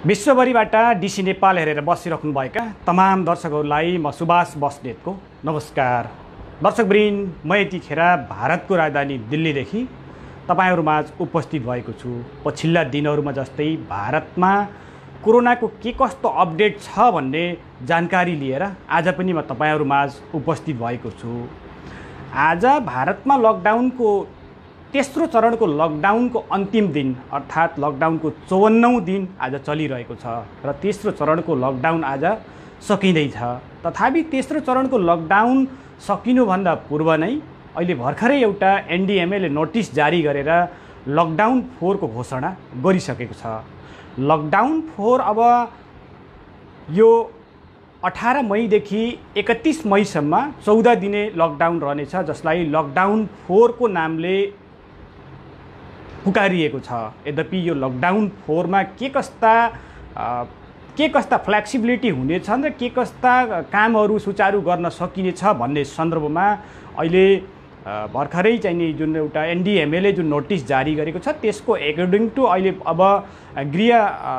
विश्वभरिबाट DC Nepal हेरेर बसिराख्नुभएका तमाम दर्शकहरूलाई म सुभाष बस्नेतको नमस्कार। दर्शकवृन्द, म यतिखेर भारतको राजधानी दिल्लीदेखि तपाईहरुमाझ उपस्थित भएको छु। पछिल्ला दिनहरुमा जस्तै भारतमा कोरोनाको के कस्तो अपडेट छ भन्ने जानकारी लिएर आज पनि म तपाईहरुमाझ उपस्थित भएको छु। आज भारतमा लकडाउनको तेस्रो चरणको लकडाउनको अन्तिम दिन अर्थात् लकडाउनको 54औं दिन आज चलिरहेको छ र तेस्रो चरणको लकडाउन आज सकिँदैछ। तथापि तेस्रो चरणको लकडाउन सकिनुभन्दा पूर्व नै अहिले भर्खरै एउटा एनडीएमए ले नोटिस जारी गरेर लकडाउन 4 को घोषणा गरिसकेको छ। लकडाउन 4 अब यो 18 मईदेखि 31 मईसम्म 14 दिने लकडाउन रहनेछ, जसलाई लकडाउन 4 को नामले पुकारिएको छ। यद्यपि यो लकडाउन 4 मा के कस्ता फ्लेक्सिबिलिटी हुनेछन् र के कस्ता कामहरू सुचारू गर्न सकिनेछ भन्ने सन्दर्भमा अहिले भर्खरै चाहिँ जुन एउटा एनडीएमए ले जुन नोटिस जारी गरेको छ त्यसको एकोर्डिङ टु अहिले अब गृह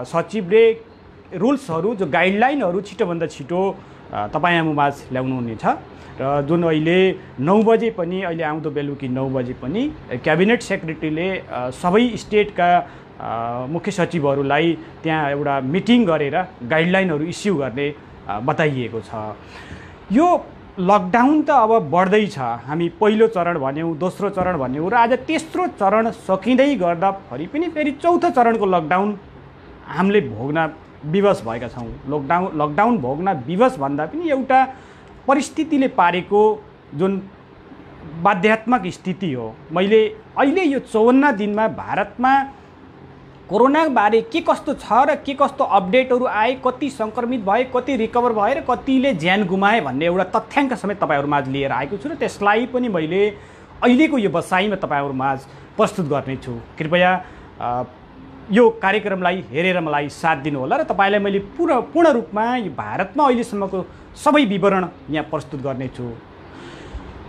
सचिवले रुल्सहरू जो गाइडलाइनहरू छिटोभन्दा छिटो तपाईहरुमाझ ल्याउनु हुनेछ र जुन अहिले 9 बजे पनि अहिले आउँदो बेलुकी 9 बजे पनि क्याबिनेट सेक्रेटरीले सबै स्टेटका मुख्य सचिवहरूलाई त्यहाँ एउटा मिटिङ गरेर गाइडलाइनहरू इस्यु गर्ने बताइएको छ। यो लकडाउन त अब बढ्दै छ। हामी पहिलो चरण भन्यौं, दोस्रो चरण भन्यौं र आज तेस्रो चरण सकिँदै गर्दा फेरि चौथो चरणको लकडाउन हामीले भोग्न विवश भएका छौं। लकडाउन भोग्न विवश भन्दा पनि एउटा परिस्थितिले पारेको जुन बाध्यात्मक स्थिति हो। मैले अहिले यो 54 दिनमा भारतमा कोरोना बारे के कस्तो छ र के कस्तो अपडेटहरू आए, कति संक्रमित भए, कति रिकभर भए र कतिले ज्यान गुमाए भन्ने एउटा तथ्याङ्क समेत तपाईहरुमाझ लिएर आएको छु र त्यसलाई पनि मैले अहिलेको यो बसाइमा तपाईहरुमाझ प्रस्तुत गर्ने छु। कृपया यो कार्यक्रमलाई हेरेर मलाई साथ दिनु होला र तपाईलाई मैले पूर्ण रूपमा यो भारतमा अहिलेसम्मको सबै विवरण यहाँ प्रस्तुत गर्ने छु।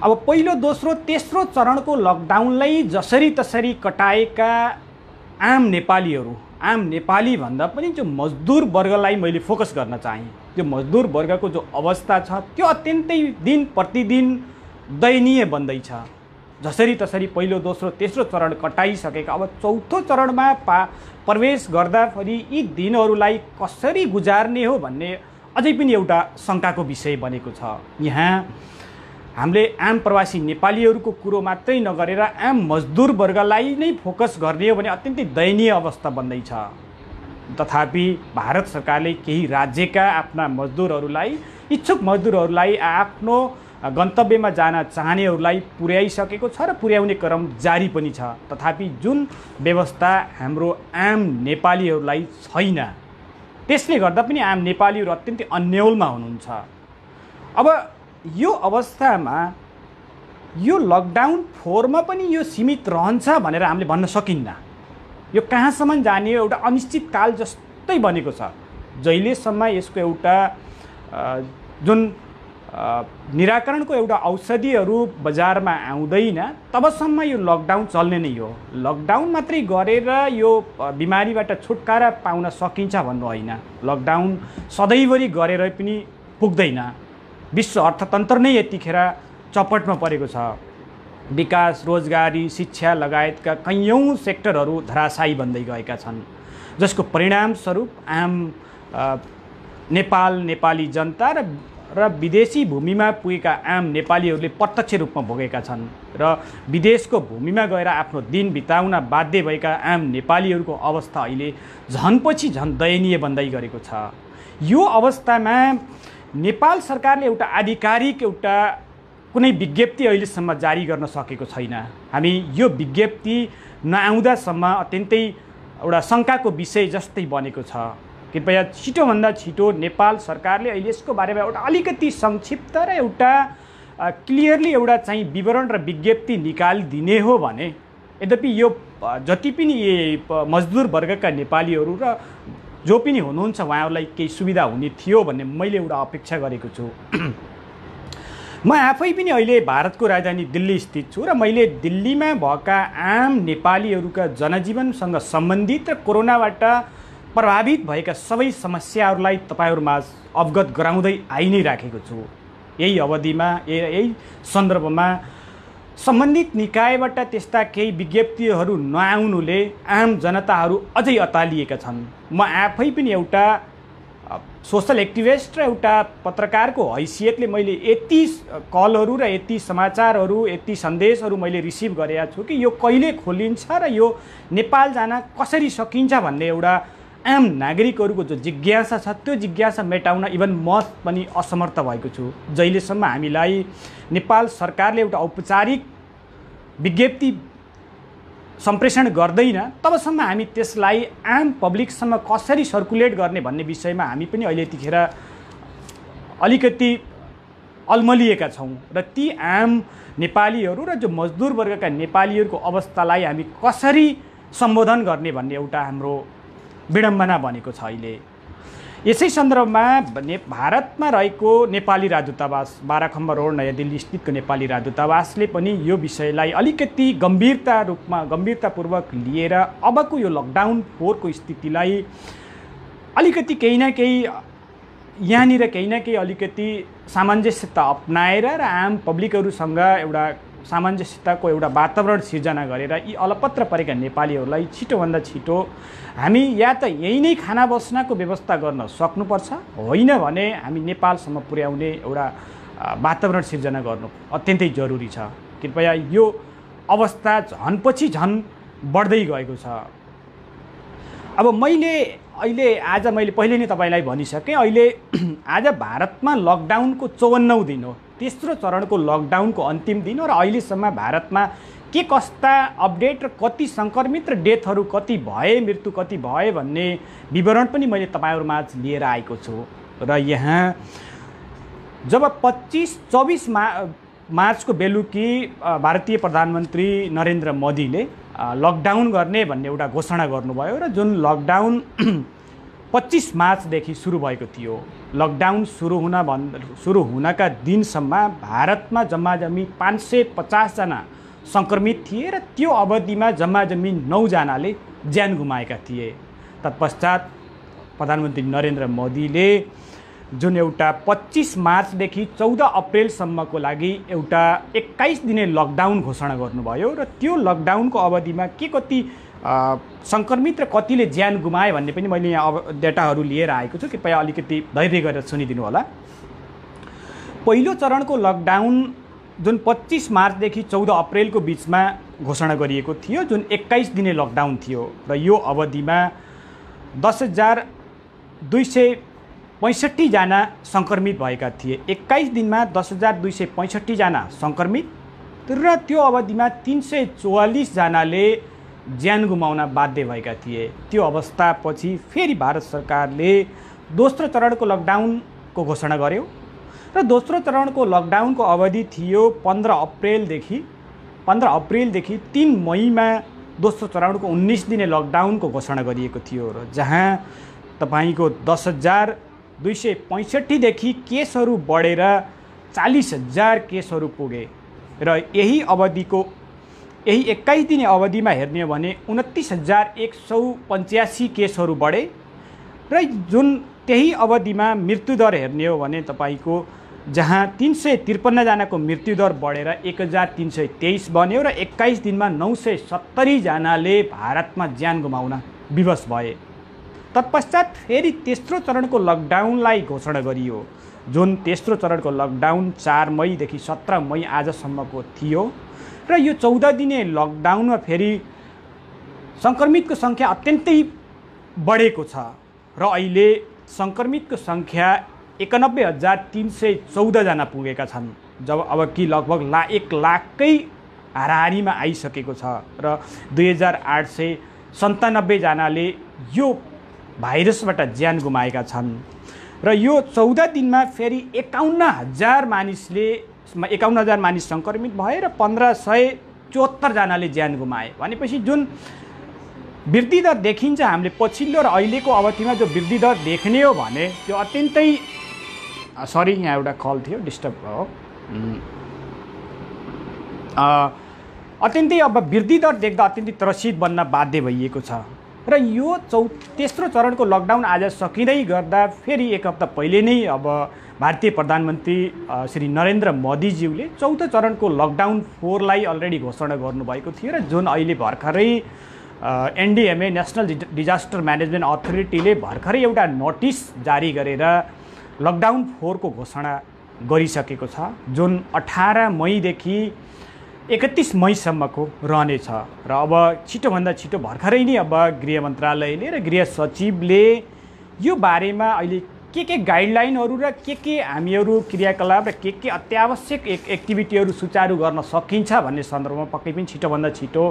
अब पहिलो, दोस्रो, तेस्रो चरणको लकडाउनलाई जसरी तसरी कटाएका आम नेपाली भन्दा पनि जो मजदुर वर्गलाई मैले फोकस गर्न चाहे। त्यो मजदुर वर्गको जो अवस्था छ त्यो अत्यन्तै दिन प्रतिदिन दयनीय बन्दैछ। जसरी तसरी पहिलो, दोस्रो, तेस्रो चरण कटाइसकेका अब चौथो चरणमा प्रवेश गर्दा फेरि यी दिनहरूलाई कसरी गुजार्ने हो भन्ने अझै पनि एउटा शंकाको विषय बनेको छ। यहाँ हामीले आम प्रवासी नेपालीहरूको कुरो मात्रै नगरेर आम मजदुर वर्गलाई नै फोकस गर्ने हो भने अत्यन्तै दयनीय अवस्था बन्दैछ। तथापि भारत सरकारले केही राज्यका आफ्ना मजदुरहरूलाई, इच्छुक मजदुरहरूलाई आफ्नो गन्तव्यमा जान चाहनेहरूलाई पुर्याइसकेको छ र पुर्याउने क्रम जारी पनि छ। तथापि जुन व्यवस्था हाम्रो आम नेपालीहरूलाई छैन, त्यसले गर्दा पनि आम नेपालीहरू अत्यन्तै अन्यलमा हुनुहुन्छ। अब यो अवस्थामा यो लकडाउन 4 मा पनि यो सीमित रहन्छ भनेर हामीले भन्न सकिन्न। यो कहाँसम्म जाने एउटा अनिश्चित काल जस्तै बनेको छ। जहिलेसम्म यसको एउटा जुन निराकरणको एउटा औषधिहरू बजारमा आउँदैन तबसम्म यो लकडाउन चल्ने नै हो। लकडाउन मात्रै गरेर यो बिमारीबाट छुटकारा पाउन सकिन्छ भन्नु होइन। लकडाउन सधैँभरि गरेर पनि पुग्दैन। विश्व अर्थतन्त्र नै यतिखेर चपटमा परेको छ। विकास, रोजगारी, शिक्षा लगायतका कैयौं सेक्टरहरू धराशायी बन्दै गएका छन्, जसको परिणामस्वरूप आम नेपाली जनता र विदेशी भूमिमा पुगेका आम नेपालीहरूले प्रत्यक्ष रूपमा भोगेका छन् र विदेशको भूमिमा गएर आफ्नो दिन बिताउन बाध्य भएका आम नेपालीहरूको अवस्था अहिले झनपछि झन दयनीय बन्दै गरेको छ। यो अवस्थामा नेपाल सरकारले एउटा आधिकारिक एउटा कुनै विज्ञप्ति अहिलेसम्म जारी गर्न सकेको छैन। हामी यो विज्ञप्ति नआउँदासम्म अत्यन्तै एउटा शंकाको विषय जस्तै बनेको छ। कृपया छिटोभन्दा छिटो नेपाल सरकारले अहिले यसको बारेमा एउटा अलिकति संक्षिप्त र एउटा क्लियरली एउटा चाहिँ विवरण र विज्ञप्ति निकालिदिने हो भने, यद्यपि यो जति पनि मजदुर वर्गका नेपालीहरू र जो पनि हुनुहुन्छ उहाँहरूलाई केही सुविधा हुने थियो भन्ने मैले एउटा अपेक्षा गरेको छु। म आफै पनि अहिले भारतको राजधानी दिल्ली स्थित छु र मैले दिल्लीमा भएका आम नेपालीहरूका जनजीवनसँग सम्बन्धित र कोरोनाबाट प्रभावित भएका सबै समस्याहरूलाई तपाईँहरूमा अवगत गराउँदै आइ नै राखेको छु। यही अवधिमा यही सन्दर्भमा सम्बन्धित निकायबाट त्यस्ता केही विज्ञप्तिहरू नआउनुले आम जनताहरू अझै अतालिएका छन्। म आफै पनि एउटा सोसल एक्टिभिस्ट र एउटा पत्रकारको हैसियतले मैले यति कलहरू र यति समाचारहरू यति सन्देशहरू मैले रिसिभ गरेका छु कि यो कहिले खोलिन्छ र यो नेपाल जान कसरी सकिन्छ भन्ने एउटा आम नागरिकहरूको जो जिज्ञासा छ त्यो जिज्ञासा मेटाउन इभन म पनि असमर्थ भएको छु। जहिलेसम्म हामीलाई नेपाल सरकारले एउटा औपचारिक विज्ञप्ति सम्प्रेषण गर्दैन तबसम्म हामी त्यसलाई आम पब्लिकसम्म कसरी सर्कुलेट गर्ने भन्ने विषयमा हामी पनि अहिले यतिखेर अलिकति अल्मलिएका छौँ र ती आम नेपालीहरू र जो मजदुर वर्गका नेपालीहरूको अवस्थालाई हामी कसरी सम्बोधन गर्ने भन्ने एउटा हाम्रो विडम्बना बनेको छ अहिले। यसै सन्दर्भमा भारतमा रहेको नेपाली राजदूतावास बाराखम्बा रोड नयाँ दिल्ली स्थितको नेपाली राजदूतावासले पनि यो विषयलाई अलिकति गम्भीरतापूर्वक लिएर अबको यो लकडाउन 4 को स्थितिलाई अलिकति केही न केही यहाँनिर केही न केही अलिकति सामञ्जस्यता अपनाएर र आम पब्लिकहरूसँग एउटा सामञ्जस्यताको एउटा वातावरण सिर्जना गरेर यी अलपत्र परेका नेपालीहरूलाई छिटोभन्दा छिटो हामी या त यही नै खाना बस्नको व्यवस्था गर्न सक्नुपर्छ, होइन भने हामी नेपालसम्म पुर्याउने एउटा वातावरण सिर्जना गर्नु अत्यन्तै जरुरी छ। कृपया यो अवस्था झनपछि झन बढ्दै गएको छ। अब आज मैले पहिले नै तपाईँलाई भनिसकेँ, अहिले आज भारतमा लकडाउनको 54औं दिन हो, तेस्रो चरणको लकडाउनको अन्तिम दिन हो र अहिलेसम्म भारतमा के कस्ता अपडेट र कति सङ्क्रमित र डेथहरू कति भए, मृत्यु कति भए भन्ने विवरण पनि मैले तपाईँहरूमाझ लिएर आएको छु। र यहाँ जब 25-24 मार्चको बेलुकी भारतीय प्रधानमन्त्री नरेन्द्र मोदीले लकडाउन गर्ने भन्ने एउटा घोषणा गर्नुभयो र जुन लकडाउन 25 मार्चदेखि सुरु भएको थियो, लकडाउन सुरु हुनका दिनसम्म भारतमा जम्माजम्मी 550 जना सङ्क्रमित थिए र त्यो अवधिमा जम्माजम्मी 9 जनाले ज्यान गुमाएका थिए। तत्पश्चात प्रधानमन्त्री नरेन्द्र मोदीले जुन एउटा 25 मार्चदेखि 14 अप्रेलसम्मको लागि एउटा 21 दिने लकडाउन घोषणा गर्नुभयो र त्यो लकडाउनको अवधिमा के कति सङ्क्रमित र कतिले ज्यान गुमाए भन्ने पनि मैले यहाँ डेटाहरू लिएर आएको छु। कृपया अलिकति धैर्य गरेर सुनिदिनु होला। पहिलो चरणको लकडाउन जुन 25 मार्चदेखि 14 अप्रेलको बिचमा घोषणा गरिएको थियो, जुन 21 दिने लकडाउन थियो र यो अवधिमा 10,265 जना सङ्क्रमित भएका थिए। 21 दिनमा 10,265 जना सङ्क्रमित र त्यो अवधिमा 344 जनाले ज्यान गुमाउन बाध्य भएका थिए। त्यो अवस्थापछि फेरि भारत सरकारले दोस्रो चरणको लकडाउनको घोषणा गर्यो र दोस्रो चरणको लकडाउनको अवधि थियो 15 अप्रेलदेखि 3 मईमा दोस्रो चरणको 19 दिने लकडाउनको घोषणा गरिएको थियो र जहाँ तपाईँको 10,265 देखि केसहरू बढेर 40,000 केसहरू पुगे र यही 21 दिने अवधिमा हेर्ने हो भने 29,185 केसहरू बढे र जुन त्यही अवधिमा मृत्युदर हेर्ने हो भने तपाईँको जहाँ 353 जनाको मृत्युदर बढेर 1,323 बन्यो र 21 दिनमा 970 जनाले भारतमा ज्यान गुमाउन विवश भए। तत्पश्चात फेरि तेस्रो चरणको लकडाउनलाई घोषणा गरियो, जुन तेस्रो चरणको लकडाउन 4 मईदेखि 17 मई आजसम्मको थियो र यो 14 दिने लकडाउनमा फेरि सङ्क्रमितको सङ्ख्या अत्यन्तै बढेको छ र अहिले सङ्क्रमितको सङ्ख्या 91,314 जना पुगेका छन्, जब अब कि लगभग 1 लाखकै हाराहारीमा आइसकेको छ र 2,897 जनाले यो भाइरसबाट ज्यान गुमाएका छन् र यो 14 दिनमा फेरि 51,000 मानिस सङ्क्रमित भए र 1,574 जनाले ज्यान गुमाए। भनेपछि जुन वृद्धि दर देखिन्छ हामीले पछिल्लो र अहिलेको अवधिमा जो वृद्धि दर देख्ने हो भने त्यो अत्यन्तै सरी यहाँ एउटा कल थियो, डिस्टर्ब भयो। अत्यन्तै अब वृद्धि दर देख्दा अत्यन्तै त्रसित बन्न बाध्य भइएको छ र यो तेस्रो चरणको लकडाउन आज सकिँदै गर्दा फेरि एक हप्ता पहिले नै अब भारतीय प्रधानमन्त्री श्री नरेन्द्र मोदीज्यूले चौथो चरणको लकडाउन 4 लाई अलरेडी घोषणा गर्नुभएको थियो र जुन अहिले भर्खरै एनडीएमए नेसनल डिजास्टर म्यानेजमेन्ट अथोरिटीले भर्खरै एउटा नोटिस जारी गरेर लकडाउन 4 को घोषणा गरिसकेको छ, जुन 18 मईदेखि 31 मईसम्मको रहनेछ। र अब छिटोभन्दा छिटो भर्खरै नै अब गृह मन्त्रालयले र गृह सचिवले यो बारेमा अहिले के गाइडलाइनहरू र के हामीहरू क्रियाकलाप र के अत्यावश्यक एक्टिभिटीहरू सुचारू गर्न सकिन्छ भन्ने सन्दर्भमा पक्कै पनि छिटोभन्दा छिटो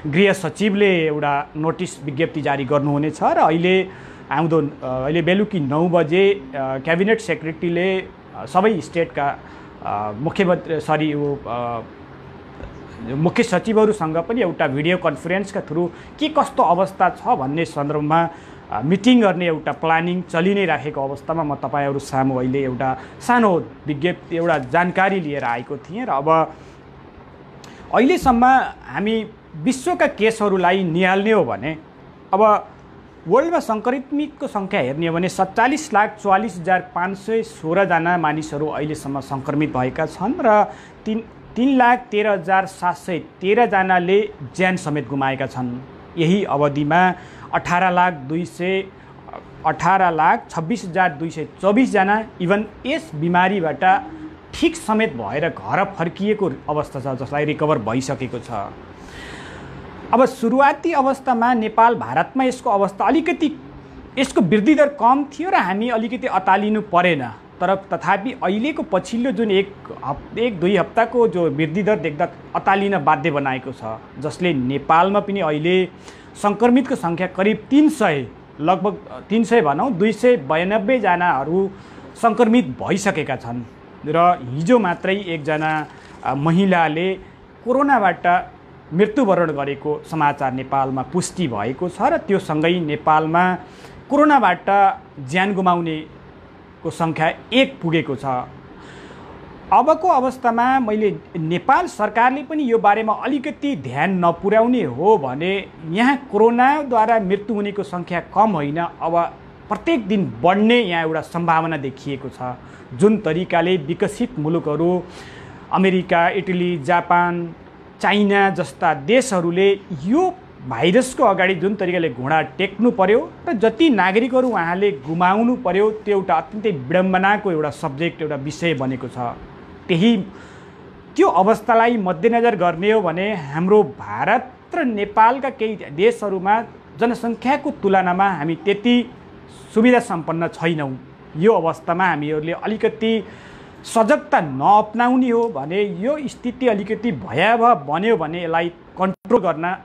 गृह सचिवले एउटा नोटिस विज्ञप्ति जारी गर्नुहुनेछ र अहिले बेलुकी 9 बजे क्याबिनेट सेक्रेटरीले सबै स्टेटका मुख्य सचिवहरूसँग पनि एउटा भिडियो कन्फरेन्सका थ्रु के कस्तो अवस्था छ भन्ने सन्दर्भमा मिटिङ गर्ने एउटा प्लानिङ चलि नै राखेको अवस्थामा म तपाईहरु सामु अहिले एउटा सानो विज्ञप्ति एउटा जानकारी लिएर आएको थिएँ। र अब अहिलेसम्म हामी विश्वका केसहरूलाई निहाल्ने हो भने अब वर्ल्डमा संक्रमितको संख्या हेर्ने हो भने 47,44,516 जना मानिसहरू अहिलेसम्म संक्रमित भएका छन् र 3,13,713 जनाले ज्यान समेत गुमाएका छन्। यही अवधिमा 18,26,224 जना इभन यस बिमारीबाट ठिक समेत भएर घर फर्किएको अवस्था छ, जसलाई रिकभर भइसकेको छ। अब सुरुवाती अवस्थामा नेपाल भारतमा यसको अवस्था अलिकति यसको वृद्धि दर कम थियो र हामी अलिकति अतालिनु परेन, तर तथापि अहिलेको पछिल्लो जुन एक दुई हप्ताको जो वृद्धि दर देख्दा अतालिन बाध्य बनाएको छ, जसले नेपालमा पनि अहिले संक्रमितको संख्या करिब 300 लगभग 300 भनौँ 292 जनाहरू संक्रमित भइसकेका छन् र हिजो मात्रै एकजना महिलाले कोरोनाबाट मृत्युवरण गरेको समाचार नेपालमा पुष्टि भएको छ र त्यो सँगै नेपालमा कोरोनाबाट ज्यान गुमाउनेको संख्या 1 पुगेको छ। अबको अवस्थामा मैले नेपाल सरकारले पनि यो बारेमा अलिकति ध्यान नपुर्याउने हो भने यहाँ कोरोनाद्वारा मृत्यु हुनेको संख्या कम होइन, अब प्रत्येक दिन बढ्ने यहाँ एउटा सम्भावना देखिएको छ। जुन तरिकाले विकसित मुलुकहरू अमेरिका, इटली, जापान, चाइना जस्ता देशहरूले यो भाइरसको अगाडि जुन तरिकाले घुँडा टेक्नु पर्यो र जति नागरिकहरू उहाँले गुमाउनु पर्यो त्यो एउटा अत्यन्तै विडम्बनाको एउटा सब्जेक्ट एउटा विषय बनेको छ। त्यो अवस्थालाई मध्यनजर गर्ने हो भने हाम्रो भारत र नेपालका केही देशहरूमा जनसङ्ख्याको तुलनामा हामी त्यति सुविधा सम्पन्न छैनौँ। यो अवस्थामा हामीहरूले अलिकति सजगता नअपनाउने हो भने यो स्थिति अलिकति भयावह बन्यो भने यसलाई कन्ट्रोल गर्न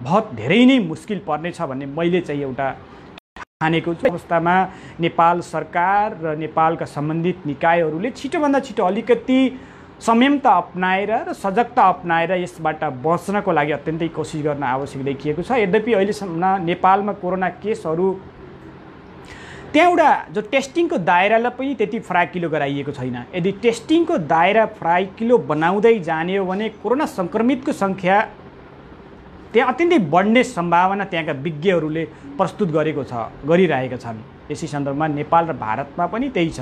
बहुत धेरै नै मुस्किल पर्नेछ भन्ने मैले चाहिँ एउटा ठानेको छु। अवस्थामा नेपाल सरकार र नेपालका सम्बन्धित निकायहरूले छिटोभन्दा छिटो अलिकति संयमता अपनाएर र सजगता अपनाएर यसबाट बच्नको लागि अत्यन्तै कोसिस गर्न आवश्यक देखिएको छ। यद्यपि अहिलेसम्म नेपालमा कोरोना केसहरू त्यहाँ एउटा जो टेस्टिङको दायरालाई पनि त्यति फराकिलो गराइएको छैन। यदि टेस्टिङको दायरा फराकिलो बनाउँदै जाने हो भने कोरोना संक्रमितको संख्या त्यहाँ अत्यन्तै बढ्ने सम्भावना त्यहाँका विज्ञहरूले प्रस्तुत गरिरहेका छन्। यसै सन्दर्भमा नेपाल र भारतमा पनि त्यही छ।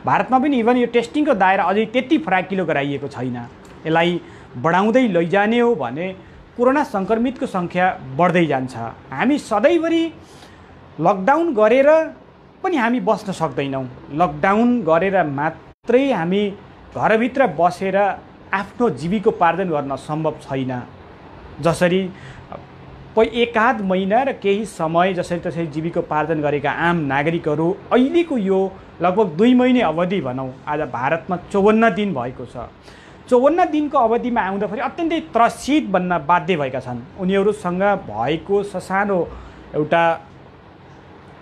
भारतमा पनि इभन यो टेस्टिङको दायरा अझै त्यति फराकिलो गराइएको छैन। यसलाई बढाउँदै लैजाने हो भने कोरोना संक्रमितको संख्या बढ्दै जान्छ। हामी सधैँभरि लकडाउन गरेर पनि हामी बस्न सक्दैनौँ। लकडाउन गरेर मात्रै हामी घरभित्र बसेर आफ्नो जीविकोपार्जन गर्न सम्भव छैन। जसरी एकाध महिना र केही समय जसरी तसरी जीविकोपार्जन गरेका आम नागरिकहरू अहिलेको यो लगभग 2 महिने अवधि भनौँ, आज भारतमा 54 दिन भएको छ। 54 दिनको अवधिमा आउँदाखेरि अत्यन्तै त्रसित बन्न बाध्य भएका छन्। उनीहरूसँग भएको ससानो एउटा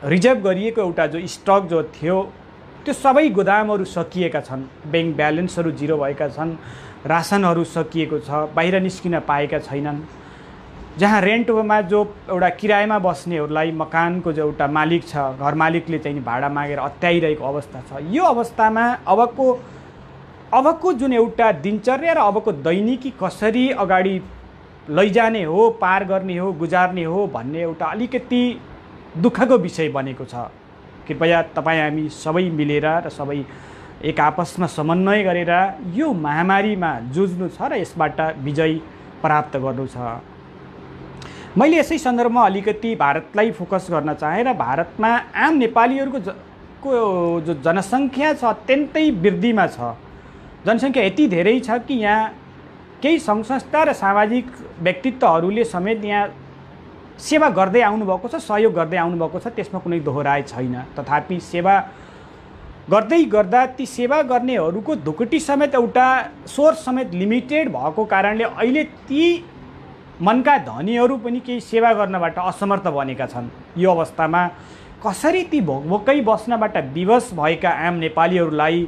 रिजर्भ गरिएको एउटा जो स्टक जो थियो त्यो सबै गोदामहरू सकिएका छन्। ब्याङ्क ब्यालेन्सहरू जिरो भएका छन्, रासनहरू सकिएको छ, बाहिर निस्किन पाएका छैनन्। जहाँ रेन्टमा जो एउटा किरायमा बस्नेहरूलाई मकानको जो एउटा मालिक छ, घर मालिकले चाहिँ भाडा मागेर अत्याइरहेको अवस्था छ। यो अवस्थामा अबको जुन एउटा दिनचर्या र अबको दैनिकी कसरी अगाडि लैजाने हो, पार गर्ने हो, गुजार्ने हो भन्ने एउटा अलिकति दुःखको विषय बनेको छ। कृपया तपाईँ हामी सबै मिलेर र सबै एक आपसमा समन्वय गरेर यो महामारीमा जुझ्नु छ र यसबाट विजय प्राप्त गर्नु छ। मैले यसै सन्दर्भमा अलिकति भारतलाई फोकस गर्न चाहेँ र भारतमा आम नेपालीहरूको जो जनसङ्ख्या छ अत्यन्तै वृद्धिमा छ। जनसङ्ख्या यति धेरै छ कि यहाँ केही सङ्घ संस्था र सामाजिक व्यक्तित्वहरूले समेत यहाँ सेवा गर्दै आउनुभएको छ, सहयोग गर्दै आउनुभएको छ, त्यसमा कुनै दोहोराइ छैन। तथापि सेवा गर्दै गर्दा ती सेवा गर्नेहरूको ढुकुटी समेत एउटा सोर्स समेत लिमिटेड भएको कारणले अहिले ती मनका धनीहरू पनि केही सेवा गर्नबाट असमर्थ बनेका छन्। यो अवस्थामा कसरी ती भोकभोकै बस्नबाट विवश भएका आम नेपालीहरूलाई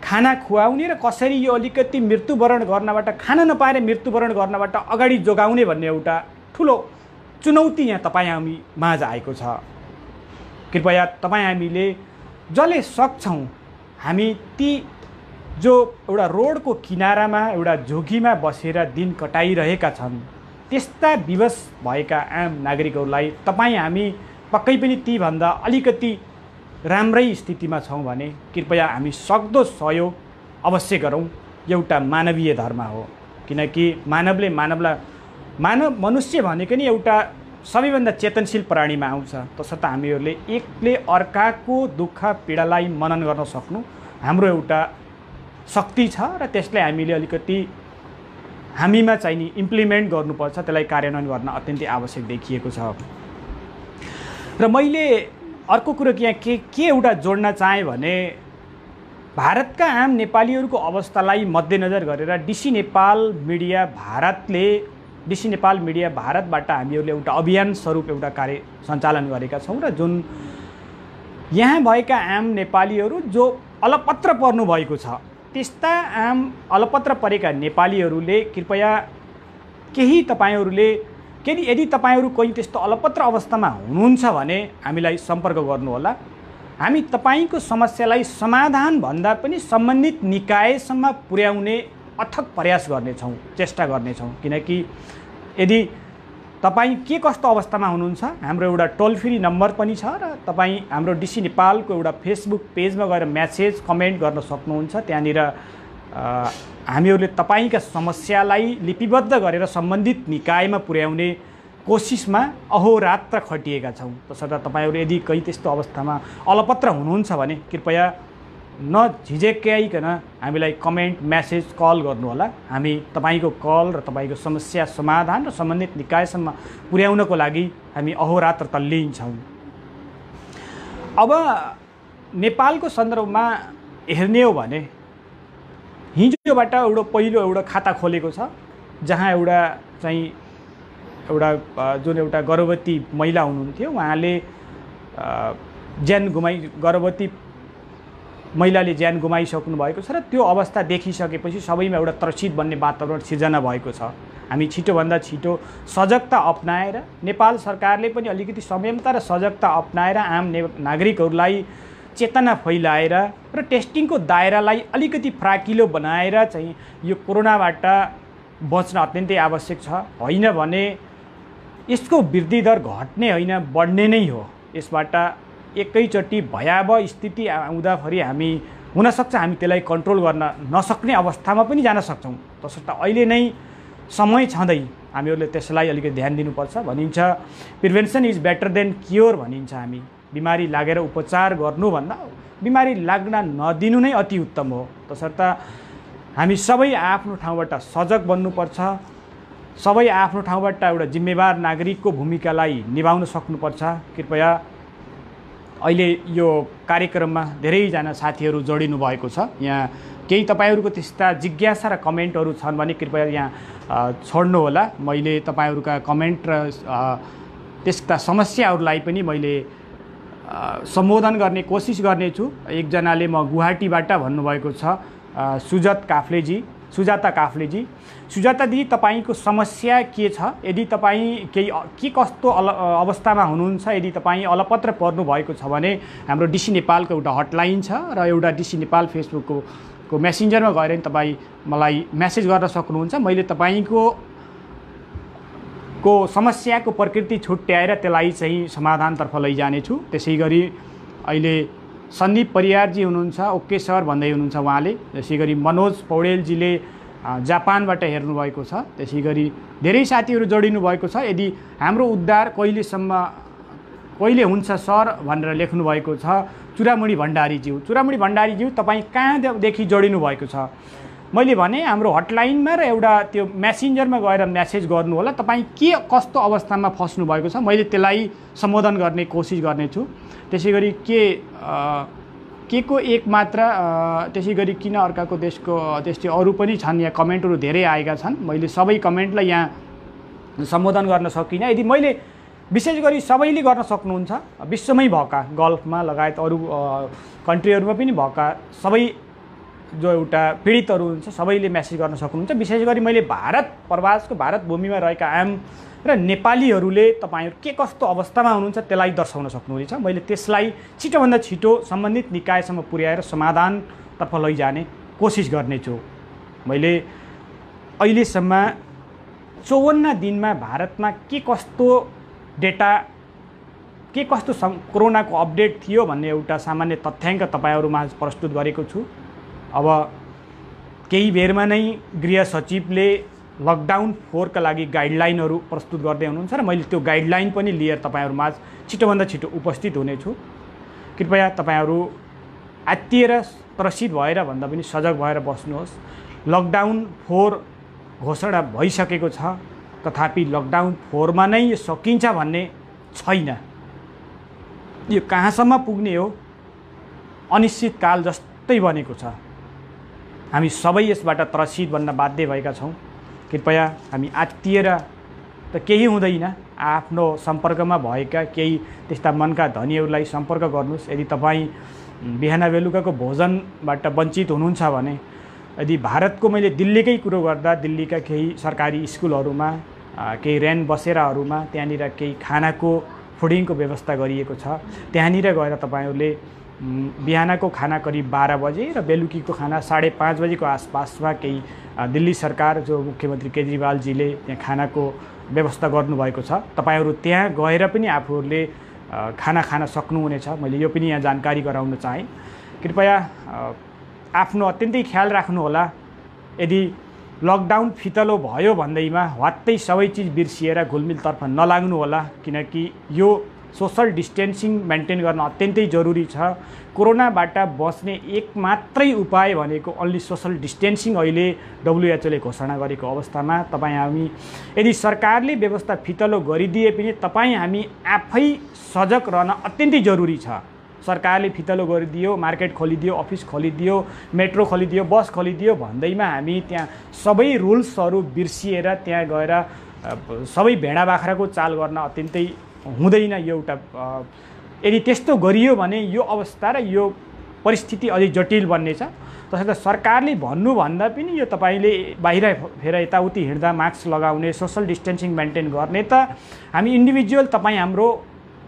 खाना खुवाउने र कसरी यो अलिकति मृत्युवरण गर्नबाट, खाना नपाएर मृत्युवरण गर्नबाट अगाडि जोगाउने भन्ने एउटा ठुलो चुनौती यहाँ तपाईँ हामी माझ आएको छ। कृपया तपाईँ हामीले जसले सक्छौँ हामी ती जो एउटा रोडको किनारामा एउटा झोकीमा बसेर दिन कटाइरहेका छन् त्यस्ता विवश भएका आम नागरिकहरूलाई तपाईँ हामी पक्कै पनि तीभन्दा अलिकति राम्रै स्थितिमा छौँ भने कृपया हामी सक्दो सहयोग अवश्य गरौँ। एउटा मानवीय धर्म हो, किनकि मनुष्य भनेको नि एउटा सबैभन्दा चेतनशील प्राणीमा आउँछ। तसर्थ हामीहरूले एकले अर्काको दुःख पीडालाई मनन गर्न सक्नु हाम्रो एउटा शक्ति छ र त्यसलाई हामीले अलिकति हामीमा चाहिँ नि इम्प्लिमेन्ट गर्नुपर्छ, त्यसलाई कार्यान्वयन गर्न अत्यन्तै आवश्यक देखिएको छ। र मैले अर्को कुरो यहाँ के एउटा जोड्न चाहेँ भने भारतका आम नेपालीहरूको अवस्थालाई मध्यनजर गरेर डिसी नेपाल मिडिया भारतबाट हामीहरूले एउटा अभियान स्वरूप एउटा कार्य सञ्चालन गरेका छौँ र जुन यहाँ भएका आम नेपालीहरू जो अलपत्र पर्नु भएको छ त्यस्ता आम अलपत्र परेका नेपालीहरूले कृपया केही तपाईहरूले यदि तपाईहरू कोही त्यस्तो अलपत्र अवस्थामा हुनुहुन्छ भने हामीलाई सम्पर्क गर्नुहोला। हामी तपाईको समस्यालाई समाधान भन्दा पनि सम्बन्धित निकायसम्म पुर्याउने अथक प्रयास गर्नेछौँ, चेष्टा गर्नेछौँ। किनकि यदि तपाईँ के कस्तो अवस्थामा हुनुहुन्छ हाम्रो एउटा टोल फ्री नम्बर पनि छ र तपाईँ हाम्रो डिसी नेपालको एउटा फेसबुक पेजमा गएर म्यासेज कमेन्ट गर्न सक्नुहुन्छ। त्यहाँनिर हामीहरूले तपाईका समस्यालाई लिपिबद्ध गरेर सम्बन्धित निकायमा पुर्याउने कोसिसमा अहोरात्र खटिएका छौँ। तसर्थ तपाईहरू यदि कहीँ त्यस्तो अवस्थामा अलपत्र हुनुहुन्छ भने कृपया नझिझेक्याइकन हामीलाई कमेन्ट, म्यासेज, कल गर्नुहोला। हामी तपाईको कल र तपाईको समस्या समाधान र सम्बन्धित निकायसम्म पुर्याउनको लागि हामी अहोरात्र तल्लीन छौँ। अब नेपालको सन्दर्भमा हेर्ने हो भने हिजोबाट पहिलो एउटा खाता खोलेको छ जहाँ जुन एउटा गर्भवती महिला हुनुहुन्थ्यो उहाँले गर्भवती महिलाले ज्यान गुमाइसक्नु भएको छ र त्यो अवस्था देखिसकेपछि सबैमा एउटा त्रसित बन्ने वातावरण सिर्जना भएको छ। हामी छिटोभन्दा छिटो सजगता अपनाएर नेपाल सरकारले पनि अलिकति संयमता र सजगता अपनाएर आम नागरिकहरूलाई चेतना फैलाएर र टेस्टिङको दायरालाई अलिकति फ्राकिलो बनाएर चाहिँ यो कोरोनाबाट बच्न अत्यन्तै आवश्यक छ। होइन भने यसको वृद्धि दर घट्ने होइन बढ्ने नै हो। यसबाट एकैचोटि भयावह स्थिति आउँदाखेरि हुनसक्छ हामी त्यसलाई कन्ट्रोल गर्न नसक्ने अवस्थामा पनि जान सक्छौँ। तसर्थ अहिले नै समय छँदै हामीहरूले त्यसलाई अलिकति ध्यान दिनुपर्छ। भनिन्छ prevention is better than cure भनिन्छ। हामी बिमारी लागेर उपचार गर्नुभन्दा बिमारी लाग्न नदिनु नै अति उत्तम हो। तसर्थ हामी सबै आफ्नो ठाउँबाट सजग बन्नुपर्छ। सबै आफ्नो ठाउँबाट एउटा जिम्मेवार नागरिकको भूमिकालाई निभाउन सक्नुपर्छ। कृपया अहिले यो कार्यक्रममा धेरैजना साथीहरू जोडिनु भएको छ। यहाँ केही तपाईहरूको त्यस्ता जिज्ञासा र कमेन्टहरू छन् भने कृपया यहाँ छोड्नुहोला। मैले तपाईहरूका कमेन्ट र त्यस्ता समस्याहरूलाई पनि मैले सम्बोधन गर्ने कोसिस गर्नेछु। एकजनाले म गुवाहाटीबाट भन्नुभएको छ, सुजाता काफ्लेजी। सुजाता दिदी तपाईँको समस्या के छ? यदि तपाईँ के कस्तो अवस्थामा हुनुहुन्छ, यदि तपाईँ अलपत्र पर्नु भएको छ भने हाम्रो डिसी नेपालको एउटा हटलाइन छ र एउटा डिसी नेपाल फेसबुकको मेसेन्जरमा गएर तपाईँ मलाई मेसेज गर्न सक्नुहुन्छ। मैले तपाईँको को समस्याको प्रकृति छुट्याएर त्यसलाई चाहिँ समाधानतर्फ लैजानेछु। त्यसै गरी अहिले सन्दीप परियारजी हुनुहुन्छ, ओके सर भन्दै हुनुहुन्छ उहाँले। त्यसै गरी मनोज पौडेलजीले जापानबाट हेर्नुभएको छ। त्यसै गरी धेरै साथीहरू जोडिनु भएको छ। यदि हाम्रो उद्धार कहिले हुन्छ सर भनेर लेख्नु भएको छ चुरामुडी भण्डारीज्यू। चुरामुडी भण्डारीज्यू तपाईँ कहाँदेखि जोडिनु भएको छ? मैले भने हाम्रो हटलाइनमा र एउटा त्यो मेसेन्जरमा गएर मेसेज गर्नु होला, तपाईँ के कस्तो अवस्थामा फस्नु भएको छ, मैले त्यसलाई सम्बोधन गर्ने कोसिस गर्नेछु। त्यसै गरी के को एक मात्र त्यसै गरी किन अर्काको देशको त्यस्तै अरू पनि छन्। यहाँ कमेन्टहरू धेरै आएका छन्, मैले सबै कमेन्टलाई यहाँ सम्बोधन गर्न सकिनँ। यदि मैले विशेष गरी सबैले गर्न सक्नुहुन्छ, विश्वमै भएका गल्फमा लगायत अरू कन्ट्रीहरूमा पनि भएका सबै जो एउटा पीडितहरू हुन्छ सबैले मेसेज गर्न सक्नुहुन्छ। विशेष गरी मैले प्रवासको भारत भूमिमा रहेका आम र नेपालीहरूले तपाईँहरू के कस्तो अवस्थामा हुनुहुन्छ त्यसलाई दर्शाउन सक्नुहुनेछ। मैले त्यसलाई छिटोभन्दा छिटो सम्बन्धित निकायसम्म पुर्याएर समाधानतर्फ लैजाने कोसिस गर्नेछु। मैले अहिलेसम्म 54 दिनमा भारतमा के कस्तो डेटा, के कस्तो कोरोनाको अपडेट थियो भन्ने एउटा सामान्य तथ्याङ्क तपाईँहरूमा प्रस्तुत गरेको छु। अब केही बेरमा नै गृह सचिवले लकडाउन 4 का लागि गाइडलाइनहरू प्रस्तुत गर्दै हुनुहुन्छ र मैले त्यो गाइडलाइन पनि लिएर तपाईँहरूमा छिटोभन्दा छिटो उपस्थित हुनेछु। कृपया तपाईँहरू आत्तिएर त्रसित भएर भन्दा पनि सजग भएर बस्नुहोस्। लकडाउन 4 घोषणा भइसकेको छ, तथापि लकडाउन 4 मा नै यो सकिन्छ भन्ने छैन। यो कहाँसम्म पुग्ने हो, अनिश्चितकाल जस्तै बनेको छ। हामी सबै यसबाट त्रसित बन्न बाध्य भएका छौँ। कृपया हामी आत्तिएर त केही हुँदैन, आफ्नो सम्पर्कमा भएका केही त्यस्ता मनका धनीहरूलाई सम्पर्क गर्नुहोस्। यदि तपाईँ बिहान बेलुकाको भोजनबाट वञ्चित हुनुहुन्छ भने, यदि भारतको मैले दिल्लीकै कुरो गर्दा दिल्लीका केही सरकारी स्कुलहरूमा केही रेन बसेराहरूमा त्यहाँनिर केही खानाको फुडिङको व्यवस्था गरिएको छ। त्यहाँनिर गएर तपाईँहरूले बिहानको खाना करिब 12 बजे र बेलुकीको खाना 5:30 बजेको आसपासमा केही दिल्ली सरकार जो मुख्यमन्त्री केजरीवालजीले त्यहाँ खानाको व्यवस्था गर्नुभएको छ। तपाईँहरू त्यहाँ गएर पनि आफूहरूले खाना खान सक्नुहुनेछ। मैले यो पनि यहाँ जानकारी गराउन चाहेँ। कृपया आफ्नो अत्यन्तै ख्याल राख्नुहोला। यदि लकडाउन फितलो भयो भन्दैमा वात्तै सबै चिज बिर्सिएर घुलमिलतर्फ नलाग्नु होला, किनकि यो सोशल डिस्टेन्सिङ मेन्टेन गर्न अत्यन्तै जरुरी छ। कोरोनाबाट बच्ने एक मात्रै उपाय भनेको ओन्ली सोशल डिस्टेन्सिङ अहिले WHO ले घोषणा गरेको अवस्थामा हामी यदि सरकारले व्यवस्था फितलो गरिदिए पनि हामी आफै सजग रहन अत्यन्तै जरुरी छ। सरकारले फितलो गरिदियो, मार्केट खोलिदियो, अफिस खोलिदियो, मेट्रो खोलिदियो, बस खोलिदियो भन्दैमा हामी त्यहाँ सबै रुल्सहरू बिर्सिएर त्यहाँ गएर सबै भेडा बाख्राको चाल गर्न अत्यन्तै हुँदैन। यो एउटा यदि त्यस्तो गरियो भने यो अवस्था र यो परिस्थिति अझै जटिल बन्नेछ। तसर्थ सरकारले भन्नुभन्दा पनि यो तपाईँले बाहिर फेर यताउति हिँड्दा मास्क लगाउने, सोशल डिस्टेन्सिङ मेन्टेन गर्ने त हामी इन्डिभिजुअल हाम्रो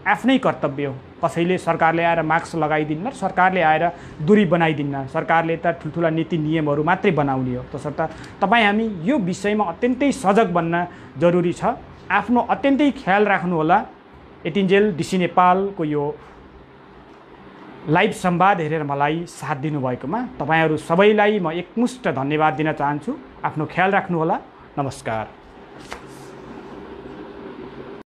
आफ्नै कर्तव्य हो। कसैले सरकारले आएर मास्क लगाइदिन्न, सरकारले आएर दूरी बनाइदिन्न, सरकारले त ठुल्ठुला नीति नियमहरू मात्रै बनाउने हो। तसर्थ हामी यो विषयमा अत्यन्तै सजग बन्न जरुरी छ। आफ्नो अत्यन्तै ख्याल राख्नुहोला। यतिन्जेल DC नेपालको यो लाइभ संवाद हेरेर मलाई साथ दिनुभएकोमा तपाईँहरू सबैलाई म एकमुष्ट धन्यवाद दिन चाहन्छु। आफ्नो ख्याल राख्नुहोला। नमस्कार।